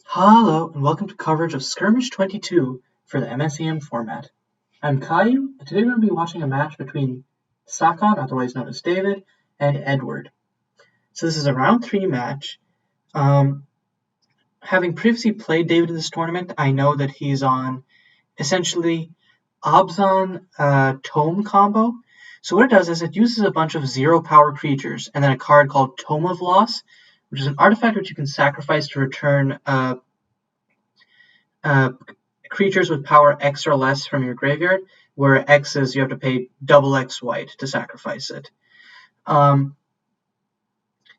Hello and welcome to coverage of Skirmish 22 for the MSEM format. I'm Caillou, and today we're going to be watching a match between Sakon, otherwise known as David, and Edward. So this is a round 3 match. Having previously played David in this tournament, I know that he's on essentially Abzan Tome combo. So what it does is it uses a bunch of 0 power creatures and then a card called Tome of Loss, which is an artifact which you can sacrifice to return creatures with power X or less from your graveyard, where X is you have to pay double X white to sacrifice it. And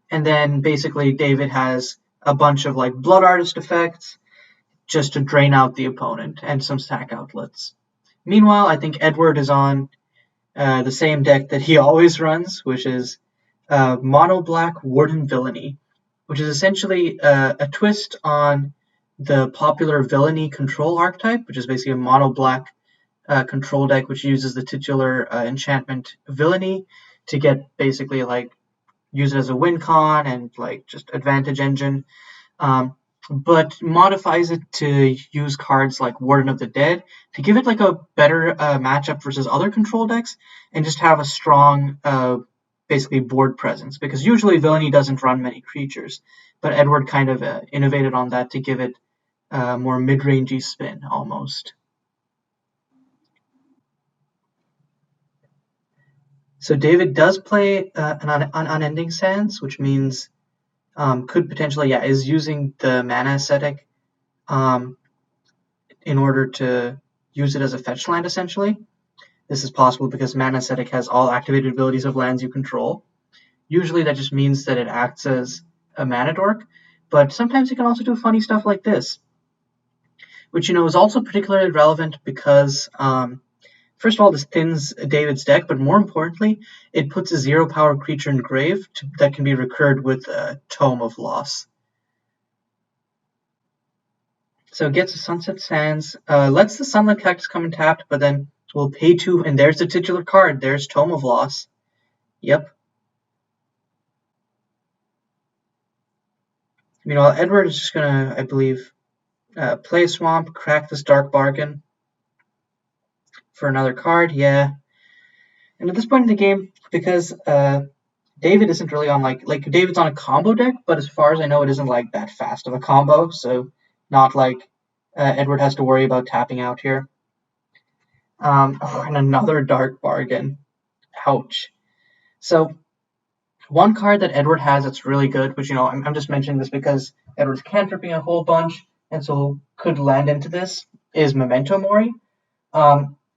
then basically David has a bunch of like Blood Artist effects just to drain out the opponent and some sack outlets. Meanwhile, I think Edward is on the same deck that he always runs, which is MonoBlack Warden Villainy, which is essentially a twist on the popular Villainy control archetype, which is basically a mono-black control deck which uses the titular enchantment Villainy to get basically like use it as a win con and like just advantage engine, but modifies it to use cards like Warden of the Dead to give it like a better matchup versus other control decks and just have a strong basically board presence, because usually Villainy doesn't run many creatures, but Edward kind of innovated on that to give it more mid-rangey spin almost. So David does play an Unending Sands, which means could potentially, is using the mana ascetic in order to use it as a fetch land essentially. This is possible because mana ascetic has all activated abilities of lands you control. Usually that just means that it acts as a mana dork, but sometimes it can also do funny stuff like this, which is also particularly relevant because first of all, this thins David's deck, but more importantly, it puts a 0 power creature in grave that can be recurred with a Tome of Loss. So it gets a Sunset Sands, lets the Sunlit Cactus come untapped, but then we'll pay 2, and there's the titular card. There's Tome of Loss. Yep. Meanwhile, Edward is just going to, I believe, play a Swamp, crack this Dark Bargain for another card, yeah. And at this point in the game, because David isn't really on like David's on a combo deck, but as far as I know, it isn't like that fast of a combo, so not like Edward has to worry about tapping out here. And another Dark Bargain. Ouch. So one card that Edward has that's really good, which I'm just mentioning this because Edward's cantripping a whole bunch, and so could land into this, is Memento Mori.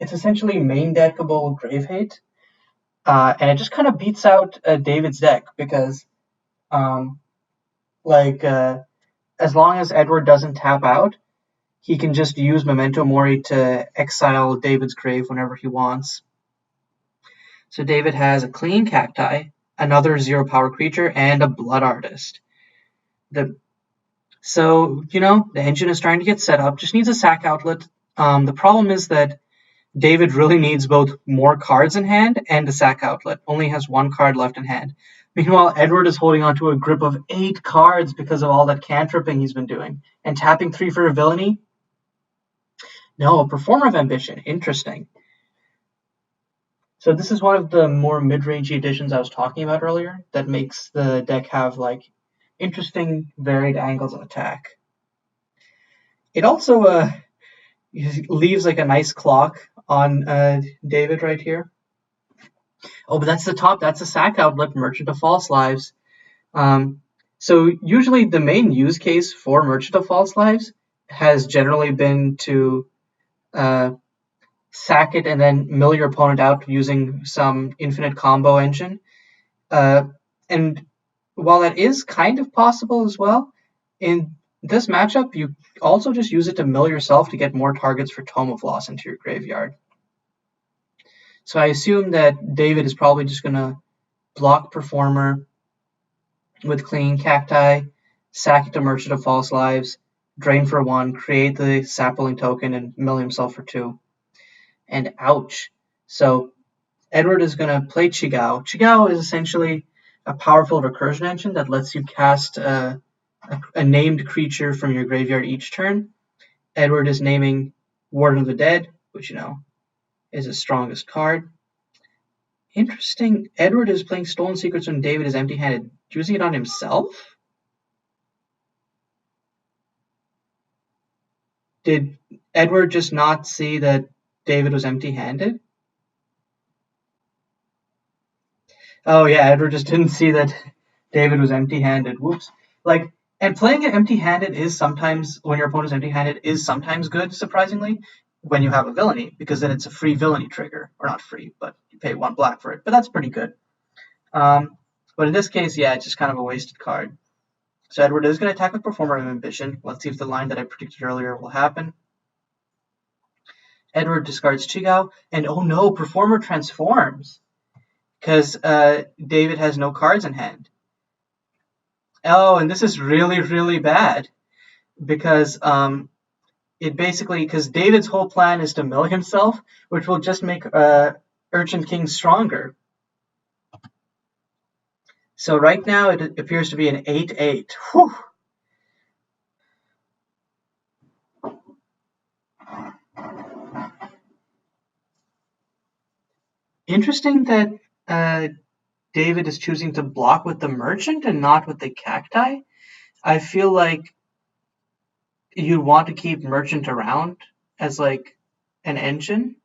It's essentially main deckable Grave Hate, and it just kind of beats out David's deck because, as long as Edward doesn't tap out, he can just use Memento Mori to exile David's grave whenever he wants. So David has a Clinging Cacti, another 0 power creature, and a Blood Artist. So the engine is starting to get set up, just needs a sack outlet. The problem is that David really needs both more cards in hand and a sack outlet. Only has 1 card left in hand. Meanwhile, Edward is holding on to a grip of 8 cards because of all that cantripping he's been doing. And tapping 3 for a Villainy? No, a Performer of Ambition. Interesting. So this is one of the more mid-rangey additions I was talking about earlier that makes the deck have like interesting varied angles of attack. It also leaves like a nice clock on David right here. Oh, but that's the top. That's a sack outlet, Merchant of False Lives. So usually the main use case for Merchant of False Lives has generally been to sack it and then mill your opponent out using some infinite combo engine. And while that is kind of possible as well, in this matchup, you also just use it to mill yourself to get more targets for Tome of Loss into your graveyard. So I assume that David is probably just going to block Performer with Clinging Cacti, sack it to Merchant of False Lives, drain for 1, create the Sapling token, and mill himself for 2. And ouch. So Edward is going to play Chigao. Chigao is essentially a powerful recursion engine that lets you cast a named creature from your graveyard each turn. Edward is naming Warden of the Dead, which, is his strongest card. Interesting. Edward is playing Stolen Secrets when David is empty-handed, using it on himself? Did Edward just not see that David was empty-handed? Oh yeah, Edward just didn't see that David was empty-handed. Whoops. And playing it empty-handed is sometimes, when your opponent's empty-handed, is sometimes good, surprisingly, when you have a Villainy, because then it's a free Villainy trigger. Or not free, but you pay 1 black for it. But that's pretty good. But in this case, yeah, it's just kind of a wasted card. So Edward is going to attack with Performer of Ambition. Let's see if the line that I predicted earlier will happen. Edward discards Chigao, and oh no, Performer transforms, because David has no cards in hand. Oh, and this is really, really bad, because because David's whole plan is to mill himself, which will just make Urchin King stronger. So right now it appears to be an 8-8. Whew. Interesting that David is choosing to block with the Merchant and not with the Cacti. I feel like you'd want to keep Merchant around as an engine.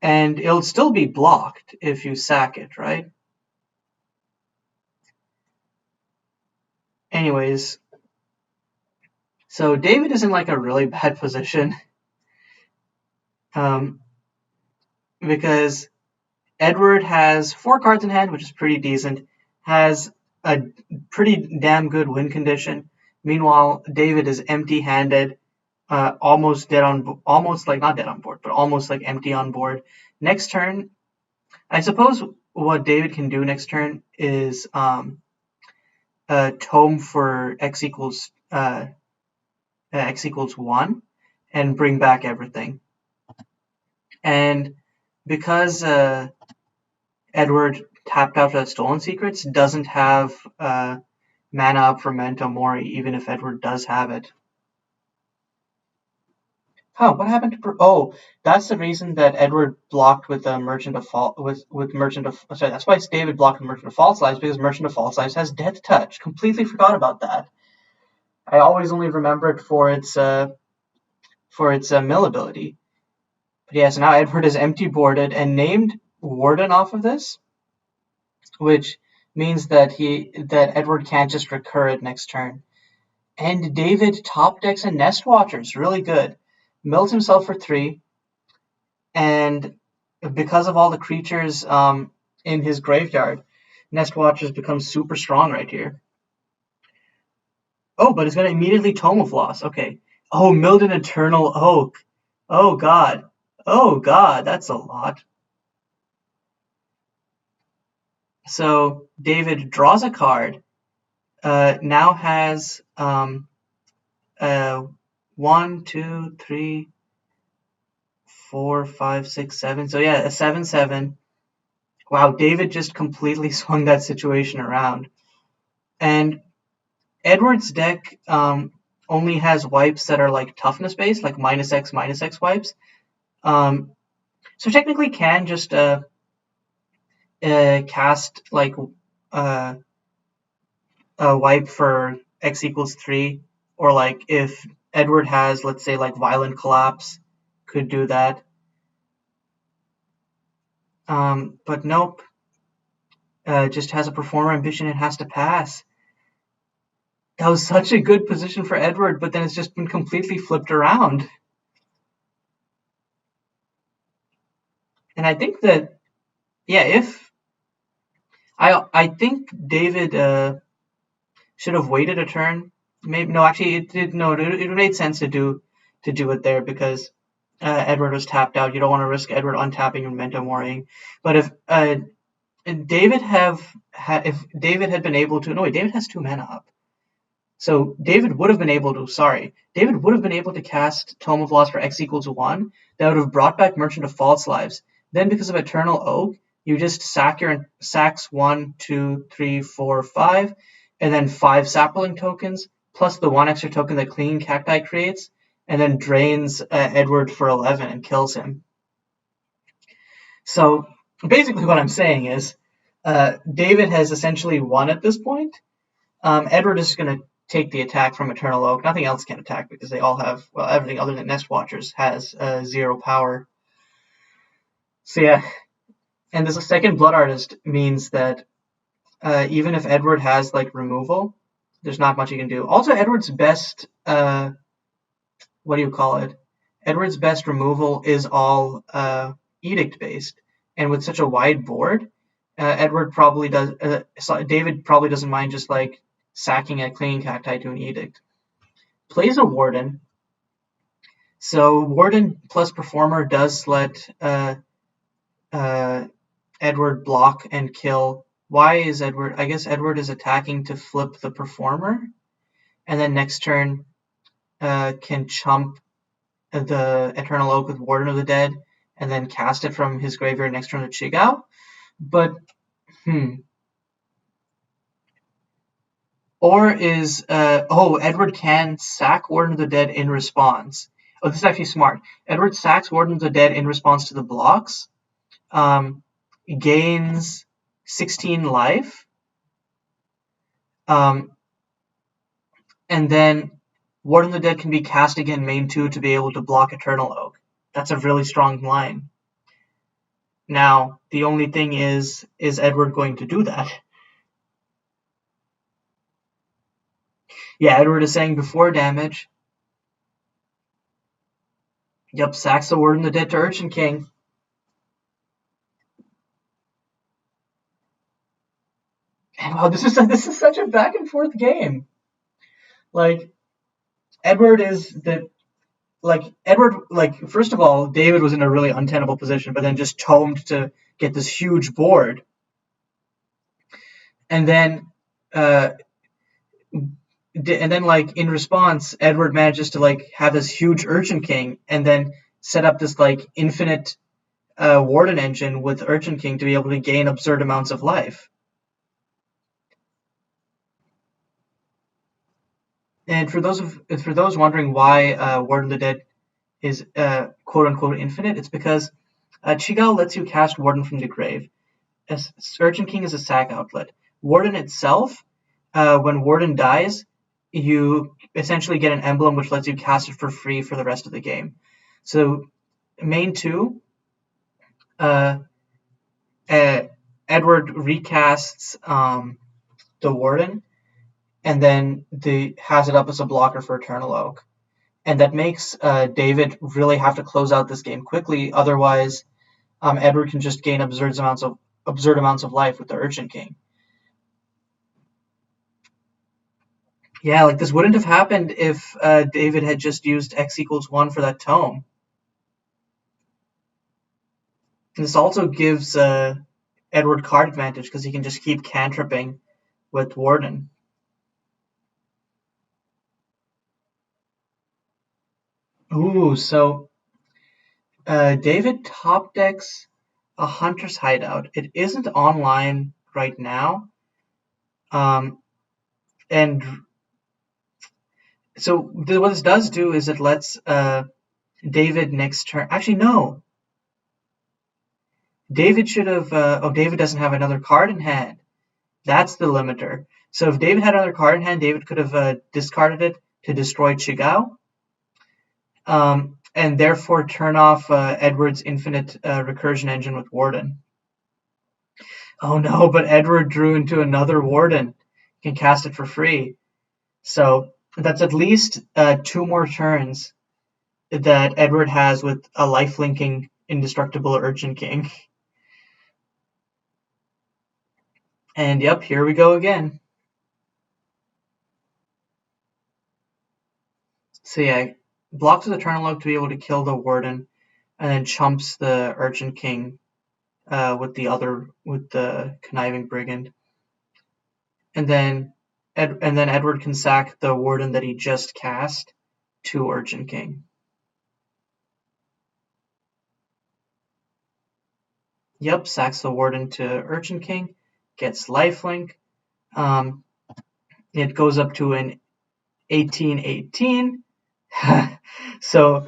And it'll still be blocked if you sack it, right? Anyways, so David is in a really bad position. Because Edward has 4 cards in hand, which is pretty decent, has a pretty damn good win condition. Meanwhile, David is empty-handed, almost not dead on board, but almost empty on board. Next turn, I suppose what David can do next turn is tome for X equals 1 and bring back everything. And because Edward tapped out the Stolen Secrets, doesn't have mana up for Memento Mori, even if Edward does have it. Oh, what happened to... Oh, that's the reason that Edward blocked with the Merchant of Sorry, that's why David blocked with Merchant of False Lives, because Merchant of False Lives has Death Touch. Completely forgot about that. I always only remember it for its mill ability. But yeah, so now Edward is empty boarded and named Warden off of this, which means that Edward can't just recur it next turn. And David top decks and Nest Watchers, really good. Mills himself for 3, and because of all the creatures in his graveyard, Nest Watchers becomes super strong right here. Oh, but it's going to immediately Tome of Loss. Okay. Oh, milled an Eternal Oak. Oh, God. Oh, God, that's a lot. So David draws a card, now has 1, 2, 3, 4, 5, 6, 7. So yeah, a 7/7. Wow, David just completely swung that situation around. And Edward's deck only has wipes that are toughness based, -X wipes. So technically can just cast a wipe for X equals 3, or if Edward has, let's say, Violent Collapse, could do that. But nope. Just has a Performer Ambition, it has to pass. That was such a good position for Edward, but then it's just been completely flipped around. And I think that, yeah, I think David should have waited a turn. Maybe no, actually, it made sense to do it there, because Edward was tapped out. You don't want to risk Edward untapping and Memento Mori. But if David had been able to, no wait, David has 2 mana up. So David would have been able to cast Tome of Loss for X equals 1. That would have brought back Merchant of False Lives. Then because of Eternal Oak, you just sacks 1, 2, 3, 4, 5, and then 5 sapling tokens, plus the 1 extra token that Clinging Cacti creates, and then drains Edward for 11 and kills him. So basically what I'm saying is David has essentially won at this point. Edward is going to take the attack from Eternal Oak. Nothing else can attack because they all have, well, everything other than Nest Watchers has 0 power. So yeah, and this second Blood Artist means that even if Edward has like removal, there's not much he can do. Also, Edward's best, what do you call it? Edward's best removal is all edict based, and with such a wide board, David probably doesn't mind just like sacking a Clinging Cacti to an edict. Plays a Warden. So Warden plus Performer does let Edward block and kill. Why is Edward? I guess Edward is attacking to flip the Performer, and then next turn can chump the Eternal Oak with Warden of the Dead, and then cast it from his graveyard next turn to Chigao. But or is Edward can sack Warden of the Dead in response. Oh, this is actually smart. Edward sacks Warden of the Dead in response to the blocks, gains 16 life, and then Warden of the Dead can be cast again main 2 to be able to block Eternal Oak. That's a really strong line. Now, the only thing is Edward going to do that? Yeah, Edward is saying before damage. Yep, sacks the Warden of the Dead to Urchin King. And wow, this is such a back and forth game. Like, Edward first of all, David was in a really untenable position, but then just tomed to get this huge board. And then like in response, Edward manages to like have this huge Urchin King and then set up this like infinite Warden engine with Urchin King to be able to gain absurd amounts of life. And for those wondering why Warden of the Dead is quote unquote infinite, it's because Chigao lets you cast Warden from the grave. Urchin King is a sack outlet. Warden itself, when Warden dies, you essentially get an emblem which lets you cast it for free for the rest of the game. So main 2, Edward recasts the Warden, and then has it up as a blocker for Eternal Oak. And that makes David really have to close out this game quickly. Otherwise, Edward can just gain absurd amounts of life with the Urchin King. Yeah, like this wouldn't have happened if David had just used X = 1 for that tome. And this also gives Edward card advantage because he can just keep cantripping with Warden. Ooh, so David top decks a Hunter's Hideout. It isn't online right now. And so what this does do is it lets David next turn. Actually, no. David should have. David doesn't have another card in hand. That's the limiter. So if David had another card in hand, David could have discarded it to destroy Chigao. And therefore turn off Edward's infinite recursion engine with Warden. Oh no, but Edward drew into another Warden. He can cast it for free. So that's at least 2 more turns that Edward has with a life-linking indestructible Urchin King. And yep, here we go again. So yeah, blocks with Eternal Oak to be able to kill the Warden, and then chumps the Urchin King with the Conniving Brigand. And then Edward can sack the Warden that he just cast to Urchin King. Yep, sacks the Warden to Urchin King, gets lifelink. It goes up to an 18-18. So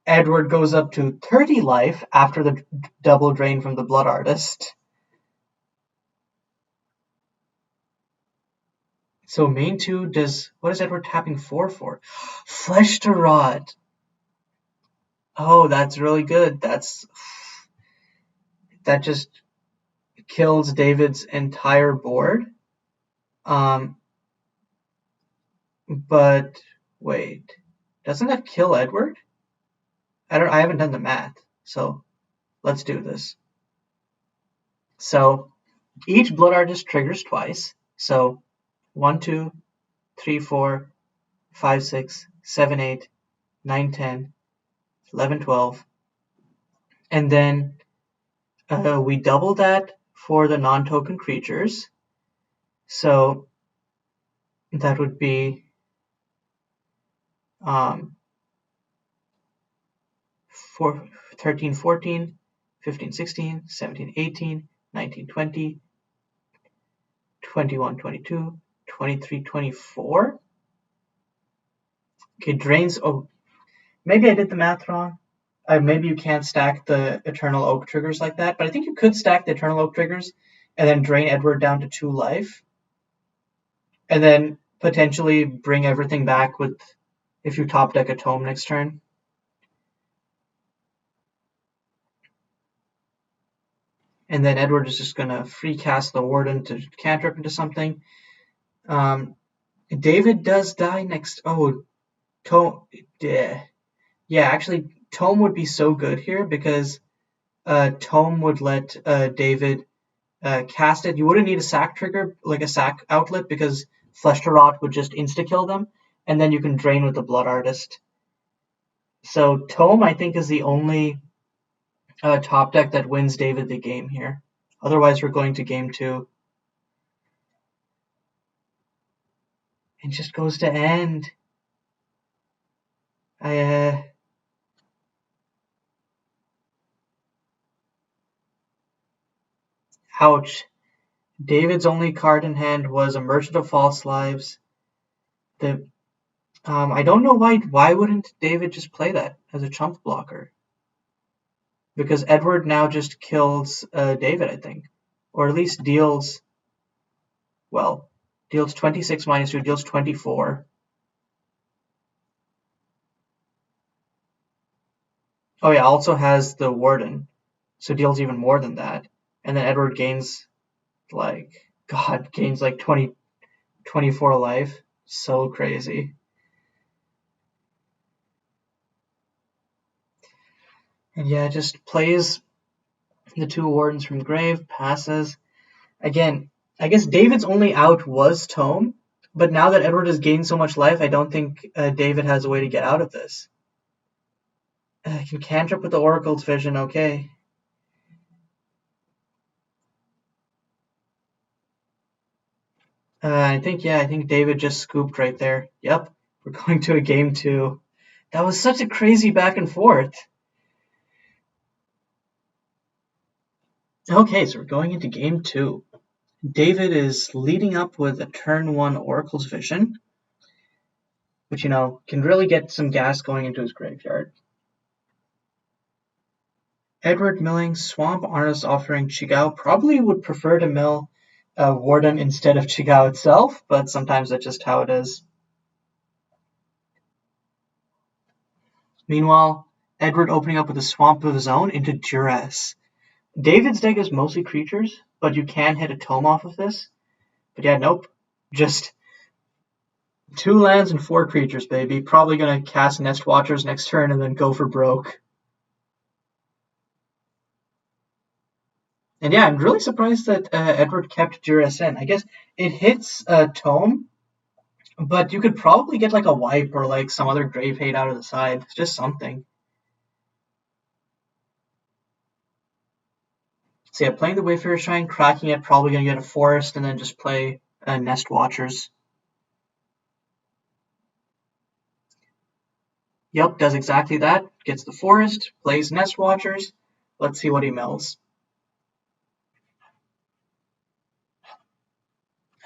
Edward goes up to 30 life after the double drain from the Blood Artist. So main 2 does... What is Edward tapping 4 for? Flesh to Rot. Oh, that's really good. That just kills David's entire board. But wait, doesn't that kill Edward? I haven't done the math, so let's do this. So each Blood Artist triggers twice. So 1, 2, 3, 4, 5, 6, 7, 8, 9, 10, 11, 12. And then we double that for the non-token creatures. So that would be 13, 14, 15, 16, 17, 18, 19, 20, 21, 22, 23, 24. Okay, drains. Oh, maybe I did the math wrong. Maybe you can't stack the Eternal Oak triggers like that, but I think you could stack the Eternal Oak triggers and then drain Edward down to 2 life. And then potentially bring everything back with if you top deck a Tome next turn. And then Edward is just going to free cast the Warden to cantrip into something. David does die next. Oh, Tome. Yeah, actually, Tome would be so good here because Tome would let David cast it. You wouldn't need a sack trigger, like a sack outlet, because Flesh to Rot would just insta-kill them, and then you can drain with the Blood Artist. So Tome, I think, is the only top deck that wins David the game here. Otherwise, we're going to game 2. And just goes to end. Ouch. David's only card in hand was a Merchant of False Lives. I don't know why wouldn't David just play that as a chump blocker? Because Edward now just kills David, I think. Or at least deals 26 minus 2, deals 24. Oh yeah, also has the Warden, so deals even more than that. And then Edward gains like 20, 24 life. So crazy. And yeah, just plays the 2 Wardens from the grave, passes. Again, I guess David's only out was Tome, but now that Edward has gained so much life, I don't think David has a way to get out of this. I can cantrip with the Oracle's Vision, okay. I think David just scooped right there. Yep, we're going to a game 2. That was such a crazy back and forth. Okay, so we're going into game 2. David is leading up with a turn 1 Oracle's Vision, which, can really get some gas going into his graveyard. Edward milling Swamp Artist offering Chigao. Probably would prefer to mill Warden instead of Chigao itself, but sometimes that's just how it is. Meanwhile, Edward opening up with a Swamp of his own into Duress. David's deck is mostly creatures, but you can hit a Tome off of this. But yeah, nope. Just 2 lands and 4 creatures, baby. Probably going to cast Nest Watchers next turn and then go for broke. And yeah, I'm really surprised that Edward kept Duress in. I guess it hits Tome, but you could probably get like a wipe or like some other Grave Hate out of the side. It's just something. So yeah, playing the Wayfarer's Shrine, cracking it, probably going to get a Forest, and then just play Nest Watchers. Yep, does exactly that. Gets the Forest, plays Nest Watchers. Let's see what he mills.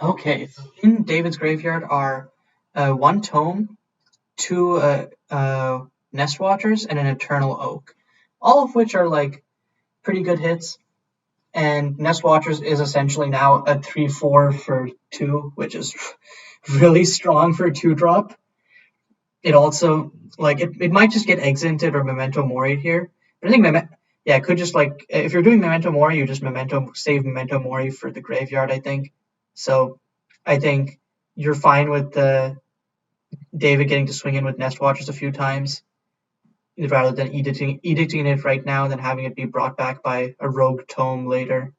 Okay, in David's graveyard are 1 tome, 2 Nest Watchers, and an Eternal Oak, all of which are like pretty good hits. And Nest Watchers is essentially now a 3/4 for 2, which is really strong for a 2-drop. It also, like, it might just get Exited or Memento Mori here. But I think, yeah, it could just, like, if you're doing Memento Mori, you just save Memento Mori for the graveyard, I think. So I think you're fine with David getting to swing in with Nest Watchers a few times, rather than edicting it right now, than having it be brought back by a rogue tome later.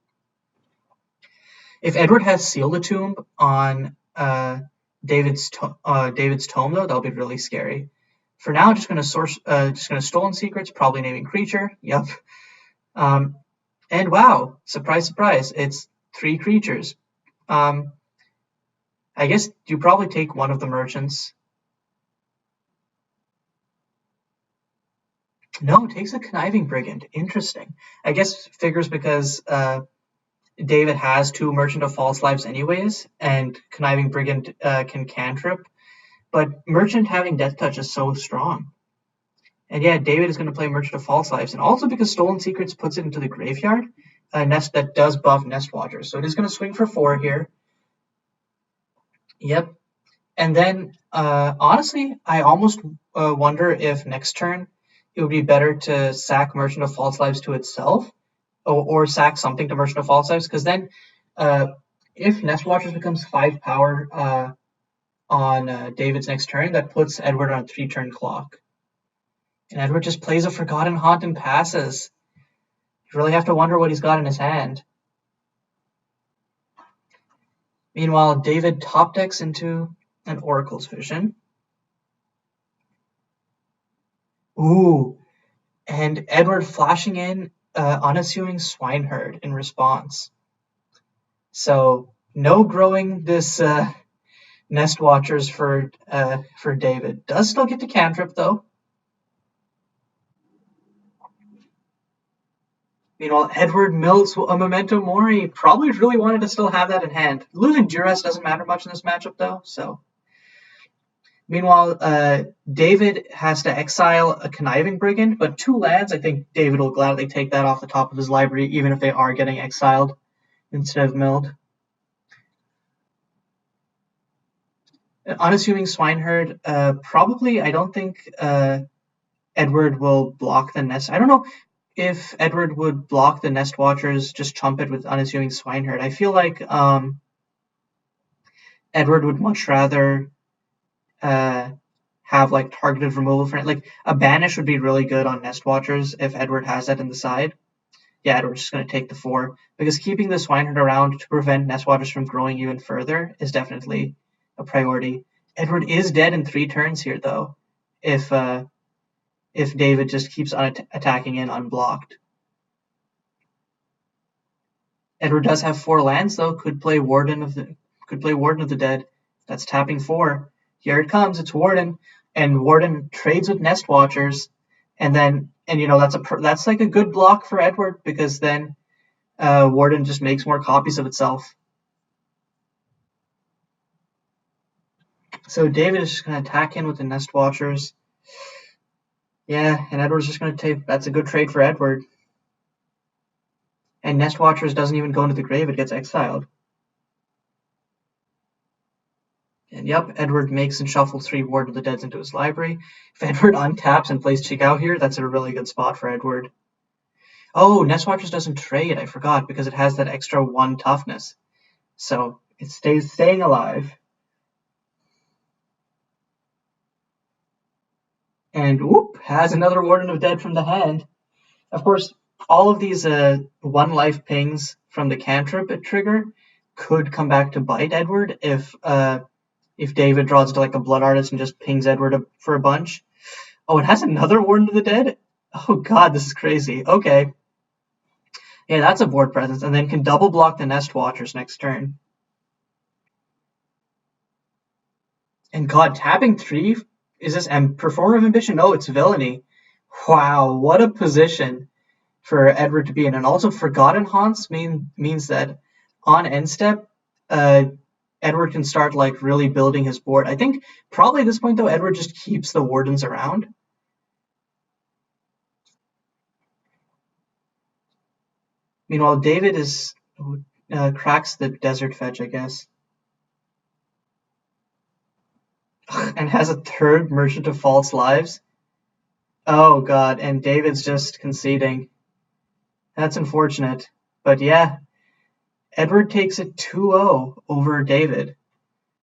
If Edward has Seal the Tomb on David's tome, though, that'll be really scary. For now, just gonna Stolen Secrets, probably naming creature. Yep. And wow, surprise, surprise, it's 3 creatures. I guess you probably take one of the merchants. No, it takes a Conniving Brigand. Interesting. I guess figures because David has 2 Merchant of False Lives anyways, and Conniving Brigand can cantrip. But Merchant having Death Touch is so strong. And yeah, David is going to play Merchant of False Lives. And also because Stolen Secrets puts it into the graveyard, a nest that does buff Nest Watchers. So it is going to swing for 4 here. Yep. And then, honestly, I almost wonder if next turn it would be better to sack Merchant of False Lives to itself, or sack something to Merchant of False Lives, because then if Nest Watchers becomes 5 power on David's next turn, that puts Edward on a 3-turn clock. And Edward just plays a Forgotten Haunt and passes. You really have to wonder what he's got in his hand. Meanwhile, David top decks into an Oracle's Vision. Ooh, and Edward flashing in Unassuming Swineherd in response. So no growing this Nest Watchers for David. Does still get to cantrip though. Meanwhile, Edward milks a Memento Mori. Probably really wanted to still have that in hand. Losing Duress doesn't matter much in this matchup though. So. Meanwhile, David has to exile a Conniving Brigand, but 2 lands, I think David will gladly take that off the top of his library, even if they are getting exiled instead of milled. Unassuming Swineherd, probably, I don't think Edward will block the Nest. I don't know if Edward would block the Nest Watchers, just chump it with Unassuming Swineherd. I feel like Edward would much rather have like targeted removal for it. Like a Banish would be really good on Nest Watchers if Edward has that in the side. Yeah, Edward's just going to take the 4, because keeping the Swineherd around to prevent Nest Watchers from growing even further is definitely a priority. Edward is dead in 3 turns here, though, if David just keeps attacking in unblocked. Edward does have 4 lands, though. Could play Warden of the Dead. That's tapping 4. Here it comes. It's Warden, and Warden trades with Nest Watchers, and you know that's like a good block for Edward, because then Warden just makes more copies of itself. So David is just going to attack in with the Nest Watchers. Yeah, and Edward's just going to take. That's a good trade for Edward. And Nest Watchers doesn't even go into the grave; it gets exiled. And yep, Edward makes and shuffles 3 Warden of the Deads into his library. If Edward untaps and plays Chigao here, that's a really good spot for Edward. Oh, Nest Watchers doesn't trade, I forgot, because it has that extra 1 toughness. So it stays staying alive. And whoop, has another Warden of Dead from the hand. Of course, all of these 1 life pings from the cantrip trigger could come back to bite Edward if David draws to like a Blood Artist and just pings Edward for a bunch. Oh, it has another Warden of the Dead? Oh god, this is crazy. Okay. Yeah, that's a board presence, and then can double block the Nest Watchers next turn. And god, tapping 3? Is this Performer of Ambition? No, it's Villainy. Wow, what a position for Edward to be in. And also Forgotten Haunts means that on end step, Edward can start like really building his board. I think probably at this point though, Edward just keeps the Wardens around. Meanwhile, David is cracks the desert fetch, I guess. And has a third Merchant of False Lives. Oh god, and David's just conceding. That's unfortunate. But yeah, Edward takes it 2-0 over David.